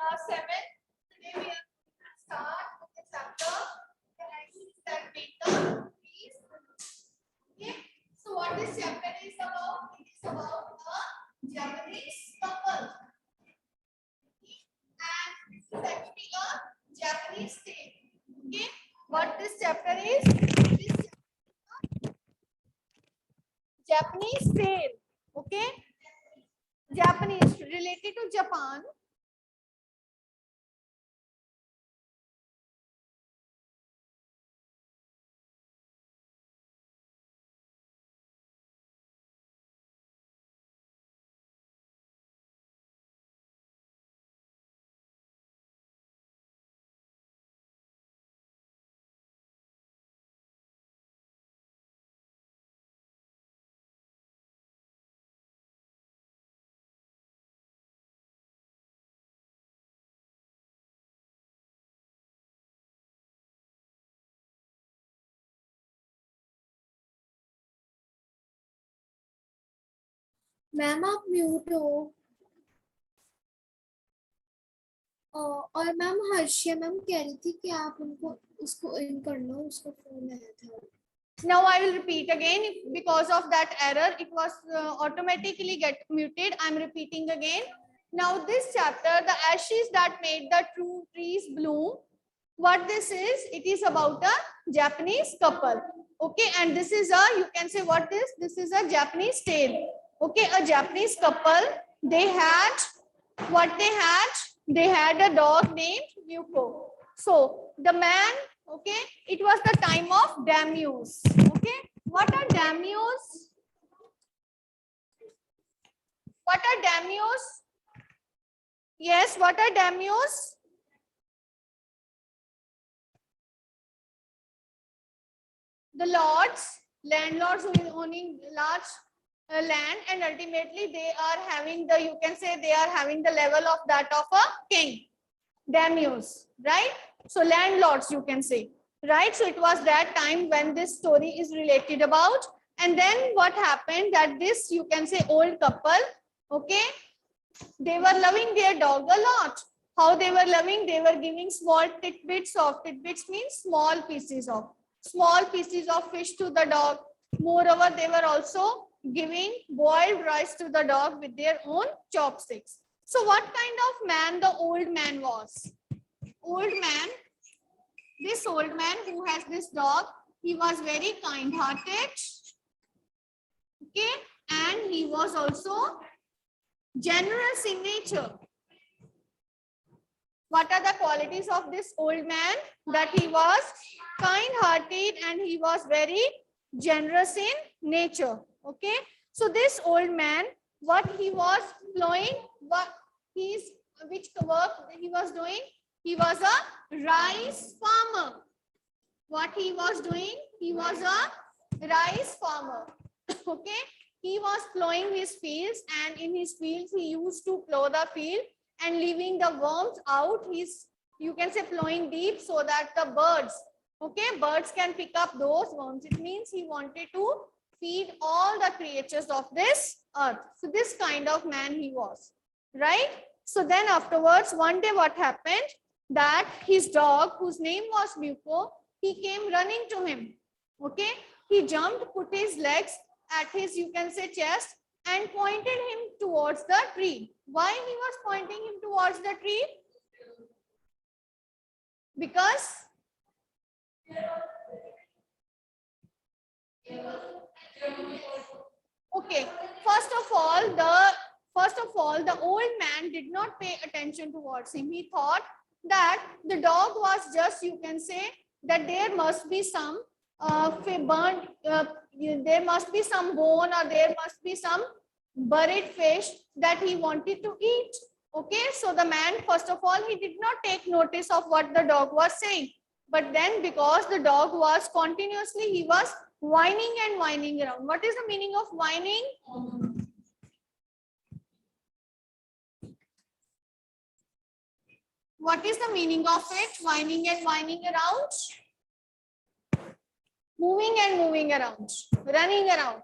7. Today we are going to start with the chapter the actions that make the trees. Okay. So what this chapter is about? It is about a Japanese couple. And this is actually a Japanese tale. Okay. What this chapter is? This Japanese tale. Okay. Japanese related to Japan. Ma'am आप mute हो। और ma'am हर्षिया ma'am कह रही थी कि आप उनको उसको इन कर लो, उसको फोन आया था। Now I will repeat again. Because of that error, it was automatically get muted. I'm repeating again. Now this chapter, the ashes that made the true trees bloom. What this is? It is about a Japanese couple. Okay, and this is a, you can say what this? This is a Japanese tale. Okay, a Japanese couple. They had what they had? They had a dog named Yuko. So the man, okay, it was the time of daimyos. Okay, what are daimyos? What are daimyos? Yes, what are daimyos? The lords, landlords who is owning large land, and ultimately they are having the, you can say they are having the level of that of a king. Daimyos, right? So landlords, you can say, right? So it was that time when this story is related about. And then what happened that this, you can say, old couple, okay, they were loving their dog a lot. How they were loving? They were giving small tidbits of, tidbits means small pieces of fish to the dog. Moreover, they were also giving boiled rice to the dog with their own chopsticks. So what kind of man the old man was? Old man, this old man who has this dog, he was very kind-hearted, okay, and he was also generous in nature. What are the qualities of this old man? That he was kind-hearted and he was very generous in nature. Okay, so this old man, what he was plowing, which work he was doing? He was a rice farmer. What he was doing? He was a rice farmer. Okay, he was plowing his fields, and in his fields he used to plow the field and leaving the worms out. He's, you can say, plowing deep so that the birds, okay, birds can pick up those worms. It means he wanted to feed all the creatures of this earth. So this kind of man he was, right? So then afterwards, one day what happened? That his dog, whose name was Muko, he came running to him. Okay, he jumped, put his legs at his, you can say, chest, and pointed him towards the tree. Why he was pointing him towards the tree? Because okay, first of all, the old man did not pay attention towards him. He thought that the dog was just, you can say, that there must be some burnt, there must be some bone, or there must be some buried fish that he wanted to eat. Okay, so the man, first of all, he did not take notice of what the dog was saying. But then because the dog was continuously, he was whining and whining around. What is the meaning of whining? What is the meaning of it? Whining and whining around? Moving and moving around, running around.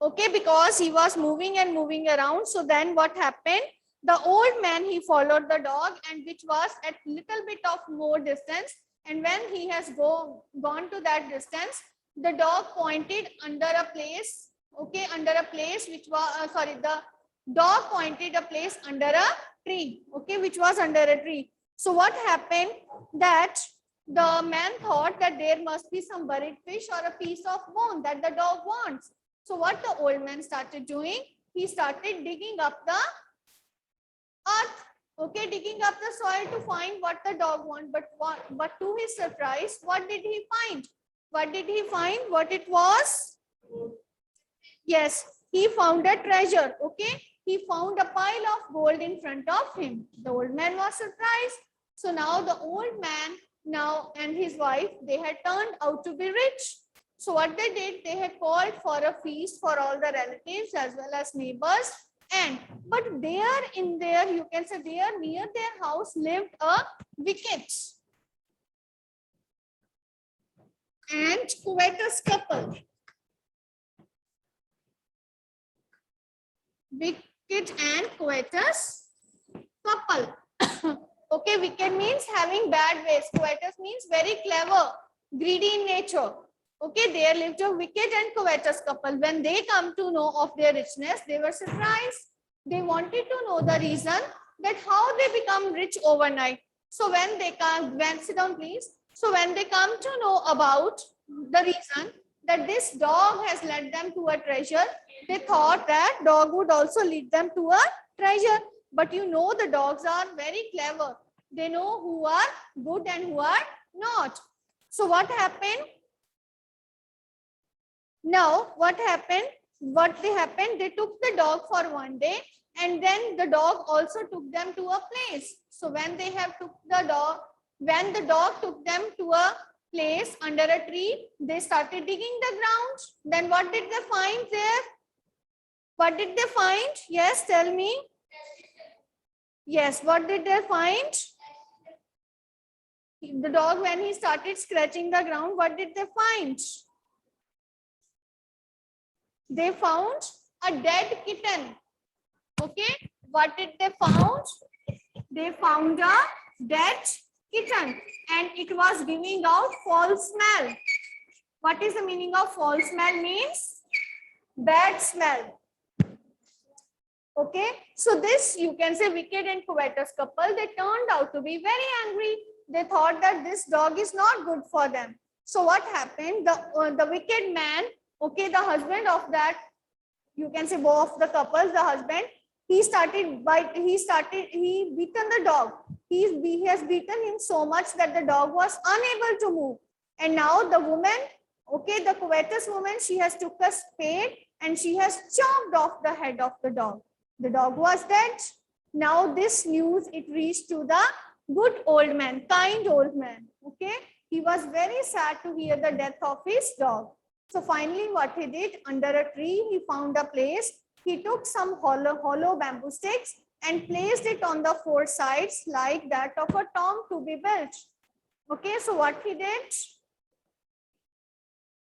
Okay, because he was moving and moving around. So then what happened? The old man, he followed the dog, and which was at little bit of more distance. And when he has gone to that distance, the dog pointed under a place, okay, under a place which was, the dog pointed a place under a tree, okay, which was under a tree. So what happened that the man thought that there must be some buried fish or a piece of bone that the dog wants. So what the old man started doing, he started digging up the earth, okay, digging up the soil to find what the dog wants. But to his surprise, what did he find? What did he find? What it was? Yes, he found a treasure, okay. He found a pile of gold in front of him. The old man was surprised. So now the old man and his wife, they had turned out to be rich. So what they did, they had called for a feast for all the relatives as well as neighbors. But there you can say there near their house lived a wicked and covetous couple. Wicked and covetous couple. Okay, wicked means having bad ways. Covetous means very clever, greedy in nature. Okay, there lived a wicked and covetous couple. When they come to know of their richness, they were surprised. They wanted to know the reason that how they become rich overnight. So when they come, sit down please. So when they come to know about the reason that this dog has led them to a treasure, they thought that dog would also lead them to a treasure. But you know, the dogs are very clever. They know who are good and who are not. So what happened? Now, what happened? They took the dog for one day, and then the dog also took them to a place. So when the dog took them to a place under a tree, they started digging the ground. Then what did they find there? What did they find? Yes, tell me. Yes, what did they find? The dog, when he started scratching the ground, what did they find? They found a dead kitten. Okay, what did they found? They found a dead kitten, and it was giving out foul smell. What is the meaning of foul smell? Means bad smell. Okay, so this, you can say, wicked and covetous couple, they turned out to be very angry. They thought that this dog is not good for them. So what happened? The wicked man, okay, the husband of that, you can say both of the couples, the husband, he beaten the dog. He has beaten him so much that the dog was unable to move. And now the woman, okay, the covetous woman, she has took a spade and she has chopped off the head of the dog. The dog was dead. Now this news, it reached to the good old man, kind old man. Okay, he was very sad to hear the death of his dog. So finally what he did, under a tree, he found a place. He took some hollow bamboo sticks and placed it on the four sides like that of a tomb to be built. Okay, so what he did?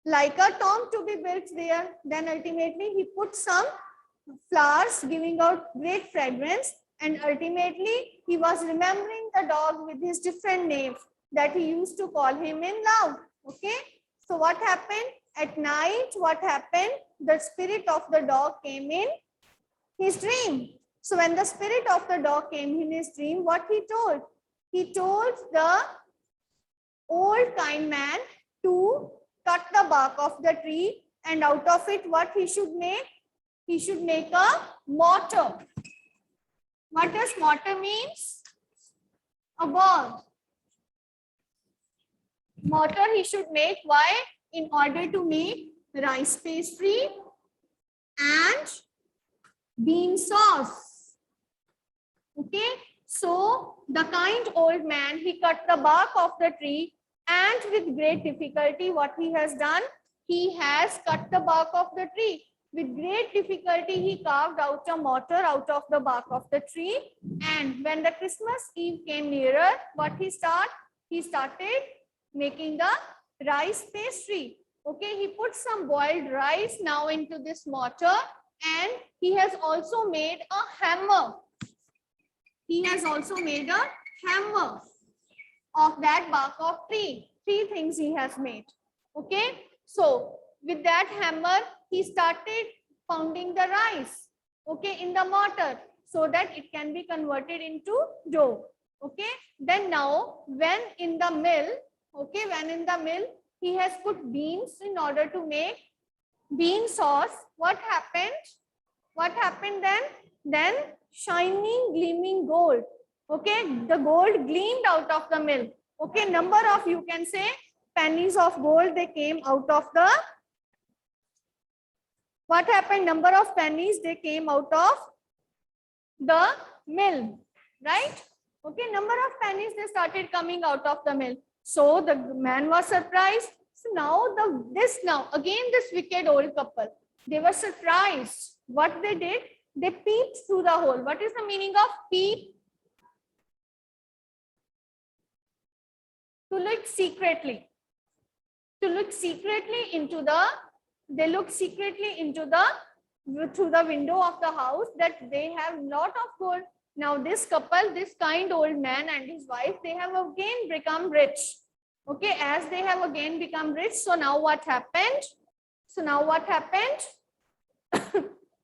Like a tomb to be built there. Then ultimately he put some flowers giving out great fragrance, and ultimately he was remembering the dog with his different names that he used to call him in love. Okay, so what happened at night? What happened? The spirit of the dog came in his dream. So when the spirit of the dog came in his dream, what he told? He told the old kind man to cut the bark of the tree, and out of it what he should make? He should make a mortar. What does mortar means? A ball. Mortar he should make. Why? In order to make rice pastry and bean sauce. Okay. So the kind old man, he cut the bark of the tree, and with great difficulty what he has done? He has cut the bark of the tree. With great difficulty, he carved out a mortar out of the bark of the tree. And when the Christmas Eve came nearer, what he started? He started making the rice pastry. Okay, he put some boiled rice now into this mortar, and he has also made a hammer. he has also made a hammer of that bark of tree. 3 things he has made. Okay, so with that hammer he started pounding the rice, okay, in the mortar, so that it can be converted into dough. Okay, then now when in the mill, okay, when in the mill he has put beans in order to make bean sauce, what happened? What happened then? Then shining, gleaming gold. Okay, the gold gleamed out of the mill. Okay, number of, you can say, pennies of gold, they came out of the, what happened? Number of pennies, they came out of the mill, right? Okay, number of pennies, they started coming out of the mill. So the man was surprised. So now this wicked old couple, they were surprised. What they did, they peeped through the hole. What is the meaning of peep? To look secretly. To look secretly into the, they look secretly into the, through the window of the house, that they have lot of gold. Now this couple, this kind old man and his wife, they have again become rich. Okay, as they have again become rich, so now what happened? So now what happened?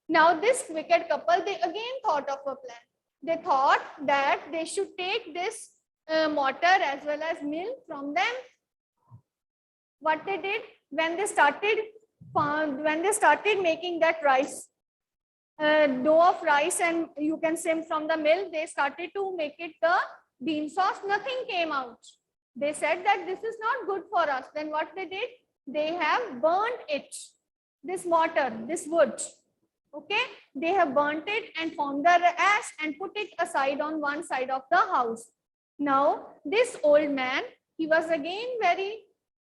Now this wicked couple, they again thought of a plan. They thought that they should take this mortar as well as mill from them. What they did, when they started making that rice, dough of rice, and you can say from the mill, they started to make it the bean sauce, nothing came out. They said that this is not good for us. Then what they did, they have burnt it, this mortar, this wood. Okay, they have burnt it and found the ash and put it aside on one side of the house. Now this old man, he was again very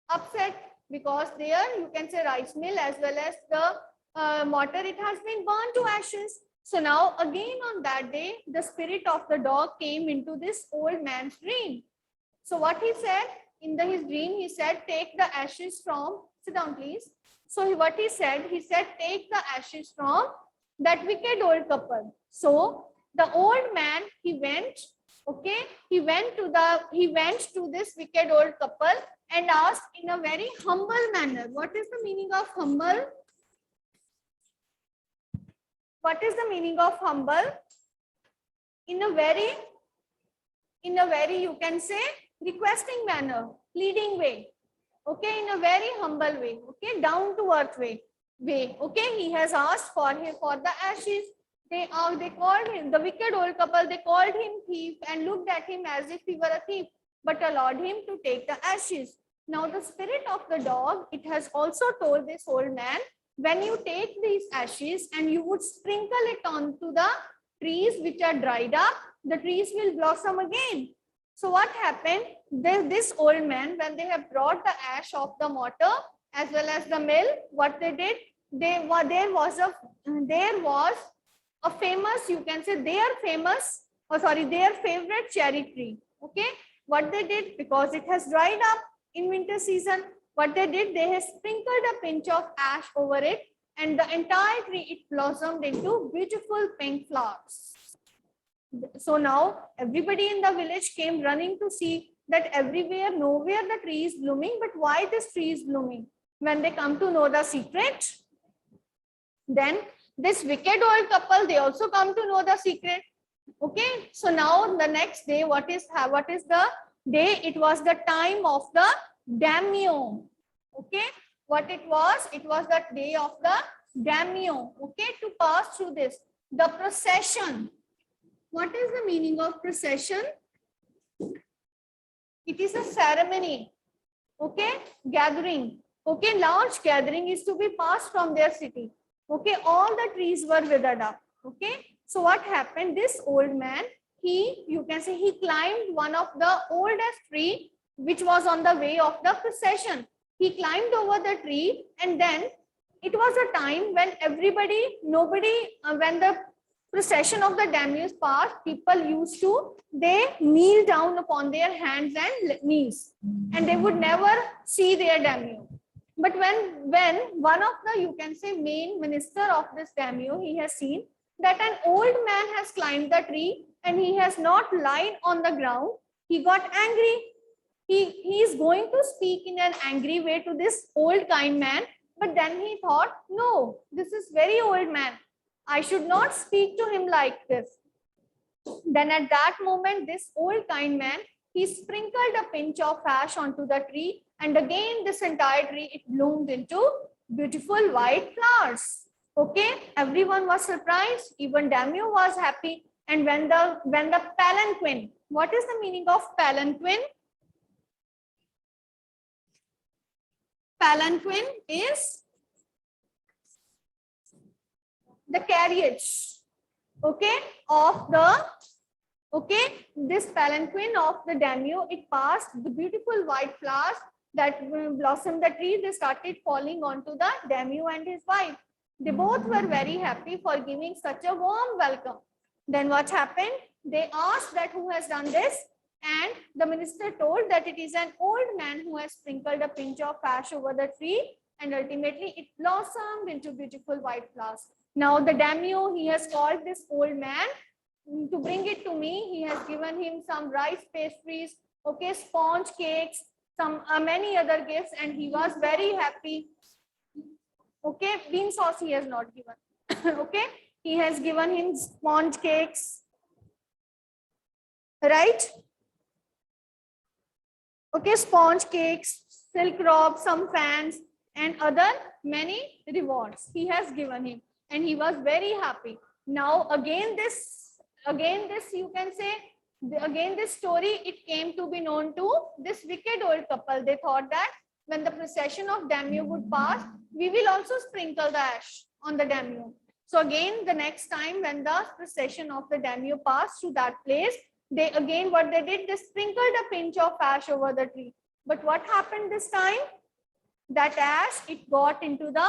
upset, because there you can say rice mill as well as the mortar, it has been burned to ashes. So now again on that day, the spirit of the dog came into this old man's dream. So what he said in his dream, he said, take the ashes from, sit down please. So what he said, take the ashes from that wicked old couple. So the old man, he went, okay, he went to this wicked old couple and asked in a very humble manner. What is the meaning of humble? What is the meaning of humble? In a very, you can say, requesting manner, pleading way. Okay, in a very humble way, okay, down to earth way. Okay, he has asked for the ashes. They called him, the wicked old couple, they called him thief and looked at him as if he were a thief, but allowed him to take the ashes. Now the spirit of the dog, it has also told this old man, when you take these ashes and you would sprinkle it onto the trees which are dried up, the trees will blossom again. So what happened? This old man, when they have brought the ash of the mortar as well as the mill, what they did, there was a famous, you can say their favorite cherry tree. Okay, what they did, because it has dried up in winter season, what they did, they have sprinkled a pinch of ash over it, and the entire tree, it blossomed into beautiful pink flowers. So now everybody in the village came running to see that everywhere, nowhere the tree is blooming, but why this tree is blooming? When they come to know the secret, then this wicked old couple, they also come to know the secret. Okay, so now the next day, what is the day? It was the time of the daimyo. Okay, what it was the day of the daimyo. Okay, to pass through this, the procession. What is the meaning of procession? It is a ceremony. Okay, gathering. Okay, large gathering is to be passed from their city. Okay, all the trees were withered up. Okay, so what happened? This old man, you can say he climbed one of the oldest tree which was on the way of the procession. He climbed over the tree, and then it was a time when when the procession of the daimyos passed, people used to, they kneel down upon their hands and knees, and they would never see their daimyo. But when one of the, you can say, main minister of this daimyo, he has seen that an old man has climbed the tree and he has not lied on the ground, he got angry. He is going to speak in an angry way to this old kind man, but then he thought, no, this is very old man. I should not speak to him like this. Then at that moment, this old kind man, he sprinkled a pinch of ash onto the tree, and again this entire tree, it bloomed into beautiful white flowers. Okay, everyone was surprised, even Damio was happy. And when the palanquin, what is the meaning of palanquin? Palanquin is the carriage, okay, of the, okay, this palanquin of the Damio, it passed the beautiful white flowers that blossomed the tree. They started falling onto the Damio and his wife. They both were very happy for giving such a warm welcome. Then what happened? They asked that who has done this, and the minister told that it is an old man who has sprinkled a pinch of ash over the tree, and ultimately it blossomed into beautiful white flowers. Now the Damio, he has called this old man to bring it to me. He has given him some rice pastries, okay, sponge cakes, some many other gifts, and he was very happy. Okay, bean sauce he has not given. Okay, he has given him sponge cakes, right? Okay, sponge cakes, silk robe, some fans, and other many rewards he has given him, and he was very happy. Now again this you can say, again this story, it came to be known to this wicked old couple. They thought that when the procession of Damio would pass, we will also sprinkle the ash on the Damio. So again, the next time when the procession of the Damio passed through that place, they again, what they did, they sprinkled a pinch of ash over the tree. But what happened this time? That ash, it got into the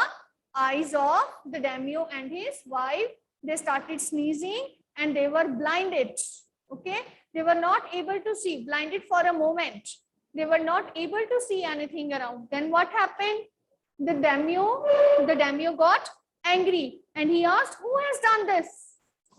eyes of the Damio and his wife. They started sneezing and they were blinded. Okay, they were not able to see, blinded for a moment. They were not able to see anything around. Then what happened? The Damio got angry and he asked, who has done this?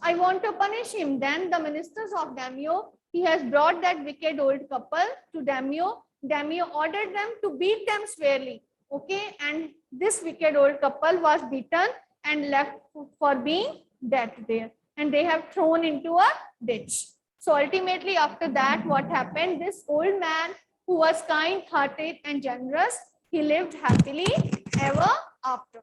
I want to punish him. Then the ministers of Damio, he has brought that wicked old couple to Damio. Damio ordered them to beat them severely. Okay, and this wicked old couple was beaten and left for being dead there. And they have thrown into a ditch. So ultimately after that, what happened? This old man who was kind-hearted and generous, he lived happily ever after.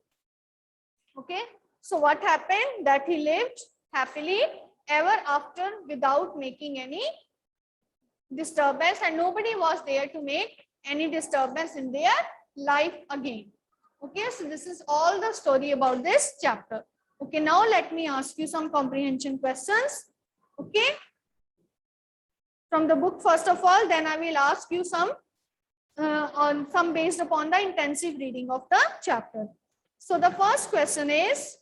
Okay, so what happened? That he lived happily ever after without making any disturbance, and nobody was there to make any disturbance in their life again. Okay, so this is all the story about this chapter. Okay, now let me ask you some comprehension questions. Okay, from the book first of all, then I will ask you some based upon the intensive reading of the chapter. So the first question is,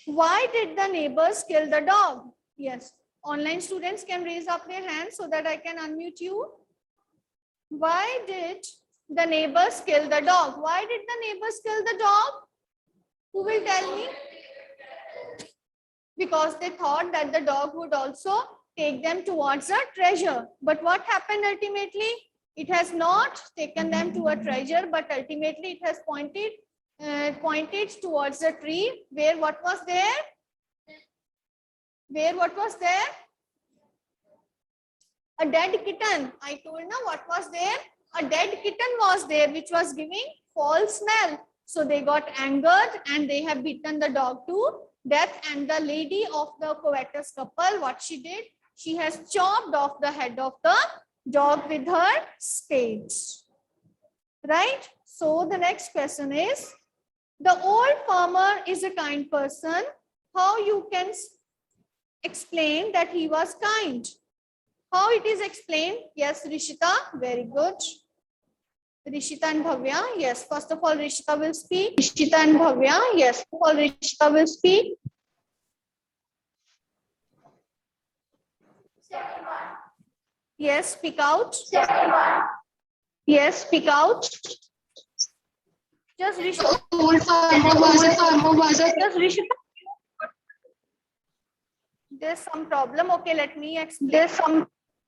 why did the neighbors kill the dog? Yes, online students can raise up their hands so that I can unmute you. Why did the neighbors kill the dog? Why did the neighbors kill the dog? Who will tell me? Because they thought that the dog would also take them towards a treasure. But what happened ultimately? It has not taken them to a treasure, but ultimately it has pointed towards a tree where what was there? Where what was there? A dead kitten. I told now what was there? A dead kitten was there, which was giving false smell. So they got angered and they have beaten the dog to death. And the lady of the covetous couple, what she did? She has chopped off the head of the dog with her spade. Right? So the next question is, the old farmer is a kind person. How you can explain that he was kind? How it is explained? Yes, Rishita, very good. Rishita and Bhavya, yes. First of all, Rishita will speak. Rishita and Bhavya, yes. First of all, Rishita will speak. Yes, speak out. Yes, speak out. Just Rishita. Just Rishita. There's some problem. Okay, let me explain. There's some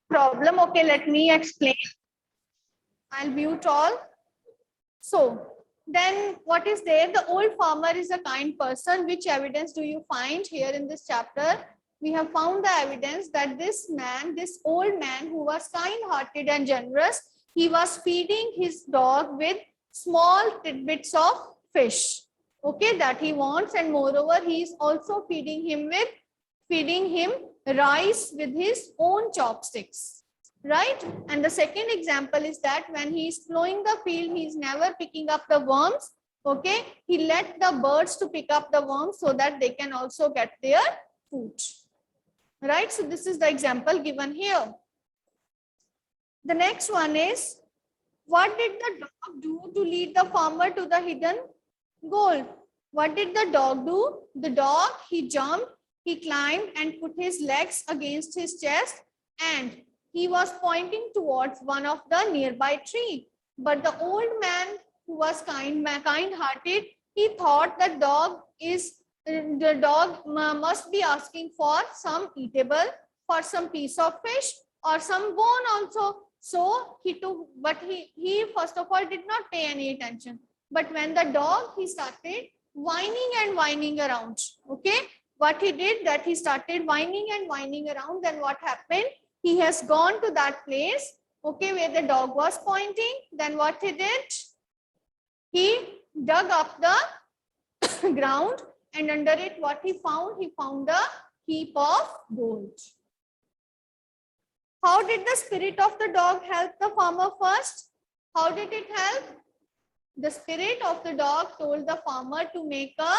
problem. Okay, let me explain. I'll mute all. So then what is there? The old farmer is a kind person. Which evidence do you find here in this chapter? We have found the evidence that this man, this old man who was kind-hearted and generous, he was feeding his dog with small tidbits of fish, okay, that he wants, and moreover he is also feeding him rice with his own chopsticks, right? And the second example is that when he is plowing the field, he is never picking up the worms, okay, he let the birds to pick up the worms so that they can also get their food, right? So this is the example given here. The next one is, what did the dog do to lead the farmer to the hidden gold? What did the dog do? The dog, he jumped, he climbed and put his legs against his chest, and he was pointing towards one of the nearby tree. But the old man, who was kind-hearted, he thought the dog must be asking for some eatable, for some piece of fish or some bone also. So he took, but he first of all did not pay any attention. But when the dog, he started whining and whining around, okay, what he did, that he started whining and whining around, then what happened? He has gone to that place, okay, where the dog was pointing. Then what he did? He dug up the ground, and under it what he found? He found a heap of gold. How did the spirit of the dog help the farmer first? How did it help? The spirit of the dog told the farmer to make a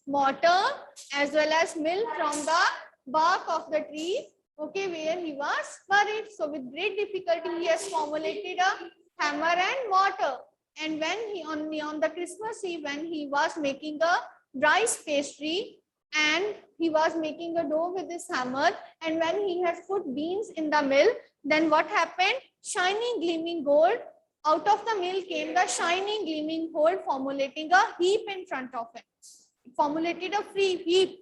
mortar as well as milk from the bark of the tree, okay, where he was buried. So with great difficulty, he has formulated a hammer and mortar. And when he on the Christmas Eve, when he was making a rice pastry, and he was making a dough with this hammer, and when he has put beans in the mill, then what happened? Shining gleaming gold. Out of the mill came the shining gleaming gold, formulating a heap in front of it. It formulated a free heap.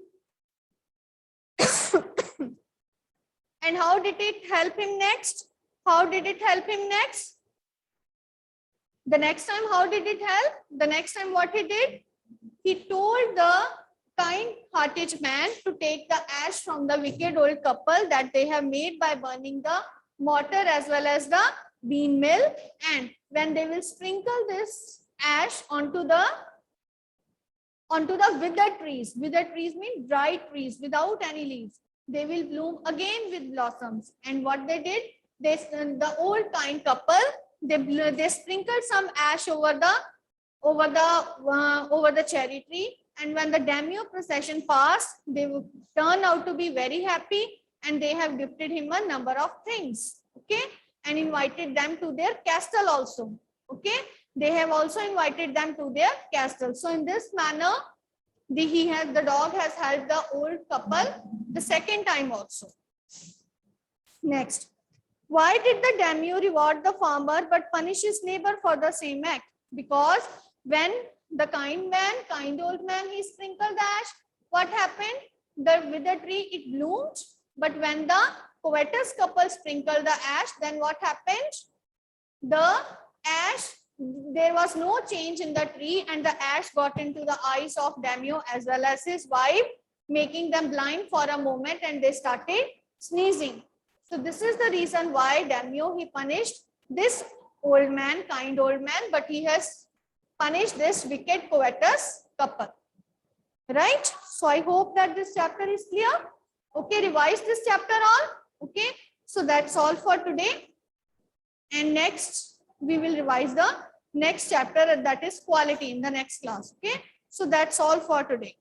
And how did it help him next? How did it help him next? The next time, how did it help? The next time what he did? He told the kind-hearted man to take the ash from the wicked old couple that they have made by burning the mortar as well as the bean mill, and when they will sprinkle this ash onto the withered trees. Withered trees mean dry trees without any leaves. They will bloom again with blossoms. And what they did, the old kind couple, they sprinkled some ash over the cherry tree. And when the daimyo procession passed, they would turn out to be very happy, and they have gifted him a number of things, okay, and invited them to their castle also, okay. They have also invited them to their castle. So in this manner, the dog has helped the old couple the second time also. Next, why did the daimyo reward the farmer but punish his neighbor for the same act? Because when the kind old man, he sprinkled the ash, what happened? The withered tree, it bloomed. But when the covetous couple sprinkled the ash, then what happened? The ash, there was no change in the tree, and the ash got into the eyes of daimyo as well as his wife, making them blind for a moment, and they started sneezing. So this is the reason why daimyo, he punished this old man, kind old man, but he has punished this wicked covetous couple, right? So I hope that this chapter is clear. Okay, revise this chapter all. Okay, so that's all for today, and next we will revise the next chapter, that is quality, in the next class. Okay, so that's all for today.